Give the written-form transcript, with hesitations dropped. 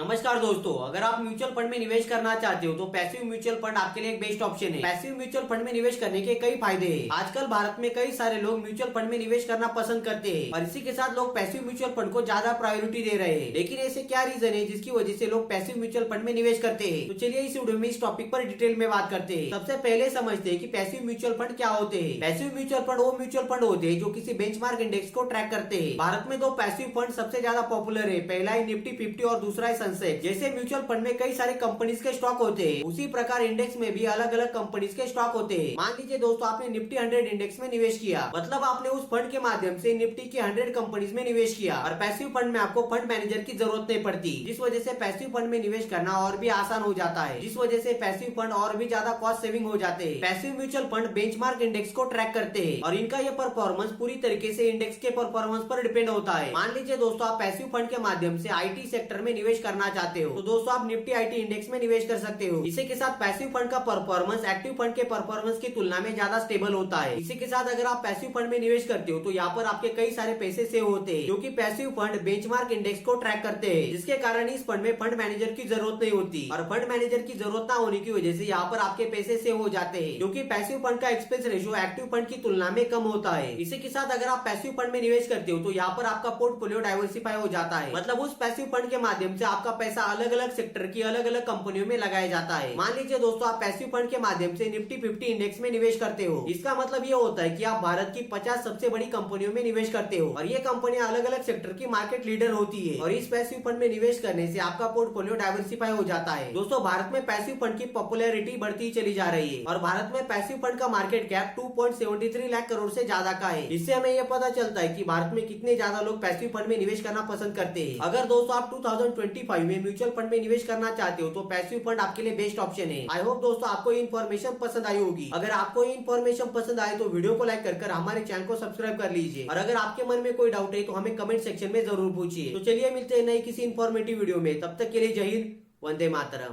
नमस्कार दोस्तों, अगर आप म्यूचुअल फंड में निवेश करना चाहते हो तो पैसिव म्यूचुअल फंड आपके लिए एक बेस्ट ऑप्शन है। पैसिव म्यूचुअल फंड में निवेश करने के कई फायदे हैं। आजकल भारत में कई सारे लोग म्यूचुअल फंड में निवेश करना पसंद करते हैं और इसी के साथ लोग पैसिव म्यूचुअल फंड को ज्यादा प्रायोरिटी दे रहे हैं। लेकिन ऐसे क्या रीजन है जिसकी वजह से लोग पैसिव म्यूचुअल फंड में निवेश करते हैं? तो चलिए इस वीडियो में इस टॉपिक पर डिटेल में बात करते हैं। सबसे पहले समझते हैं कि पैसिव म्यूचुअल फंड क्या होते हैं। पैसिव म्यूचुअल फंड वो म्यूचुअल फंड होते हैं जो किसी बेंचमार्क इंडेक्स को ट्रैक करते हैं। भारत में दो पैसिव फंड सबसे ज्यादा पॉपुलर है, पहला है निफ्टी 50 और दूसरा है सेंसेक्स। जैसे म्यूचुअल फंड में कई सारे कंपनीज के स्टॉक होते हैं, उसी प्रकार इंडेक्स में भी अलग अलग कंपनीज के स्टॉक होते हैं। मान लीजिए दोस्तों, आपने निफ्टी 100 इंडेक्स में निवेश किया, मतलब आपने उस फंड के माध्यम से निफ्टी के 100 कंपनीज में निवेश किया और पैसिव फंड में आपको फंड मैनेजर की जरूरत नहीं पड़ती, जिस वजह से पैसिव फंड में निवेश करना और भी आसान हो जाता है, जिस वजह से पैसिव फंड और भी ज्यादा कॉस्ट सेविंग हो जाते हैं। Passive mutual fund benchmark index को ट्रैक करते हैं और इनका ये परफॉर्मेंस पूरी तरीके से इंडेक्स के परफॉर्मेंस पर डिपेंड होता है। मान लीजिए दोस्तों, आप पैसिव फंड के माध्यम से आईटी सेक्टर में निवेश करना चाहते हो, तो दोस्तों आप निफ्टी आईटी इंडेक्स में निवेश कर सकते हो। इसी के साथ पैसिव फंड का परफॉर्मेंस एक्टिव फंड के परफॉर्मेंस की तुलना में ज्यादा स्टेबल होता है। इसी के साथ अगर आप पैसिव फंड में निवेश करते हो तो यहाँ पर आपके कई सारे पैसे सेव होते हैं, क्योंकि पैसिव फंड बेंचमार्क इंडेक्स को ट्रैक करते हैं, जिसके कारण इस फंड में फंड मैनेजर की जरूरत नहीं होती और फंड मैनेजर की जरूरत ना होने की वजह से यहाँ पर आपके पैसे सेव हो जाते हैं, क्योंकि पैसिव फंड का एक्सपेंस रेशियो एक्टिव फंड की तुलना में कम होता है। इसी के साथ अगर आप पैसिव फंड में निवेश करते हो तो यहाँ पर आपका पोर्टफोलियो डाइवर्सिफाई हो जाता है, मतलब उस पैसिव फंड के माध्यम से आपका पैसा अलग अलग सेक्टर की अलग अलग कंपनियों में लगाया जाता है। मान लीजिए दोस्तों, आप पैसिव फंड के माध्यम से निफ्टी 50 इंडेक्स में निवेश करते हो, इसका मतलब ये होता है कि आप भारत की 50 सबसे बड़ी कंपनियों में निवेश करते हो और ये कंपनियां अलग अलग सेक्टर की मार्केट लीडर होती है और इस पैसिव फंड में निवेश करने से आपका पोर्टफोलियो डाइवर्सिफाई हो जाता है। दोस्तों, भारत में पैसिव फंड की पॉपुलैरिटी बढ़ती चली जा रही है और भारत में पैसिव फंड का मार्केट कैप 2.73 लाख करोड़ से ज्यादा का है। इससे हमें यह पता चलता है कि भारत में कितने ज्यादा लोग पैसिव फंड में निवेश करना पसंद करते हैं। अगर दोस्तों आप 2025 में म्यूचुअल फंड में निवेश करना चाहते हो तो पैसिव फंड आपके लिए बेस्ट ऑप्शन है। आई होप दोस्तों आपको ये इन्फॉर्मेशन पसंद आई होगी। अगर आपको ये इन्फॉर्मेशन पसंद आए तो वीडियो को लाइक कर हमारे चैनल को सब्सक्राइब कर लीजिए और अगर आपके मन में कोई डाउट है तो हमें कमेंट सेक्शन में जरूर पूछिए। तो चलिए मिलते हैं नई किसी इन्फॉर्मेटिव वीडियो में, तब तक के लिए जय हिंद, वंदे मातरम।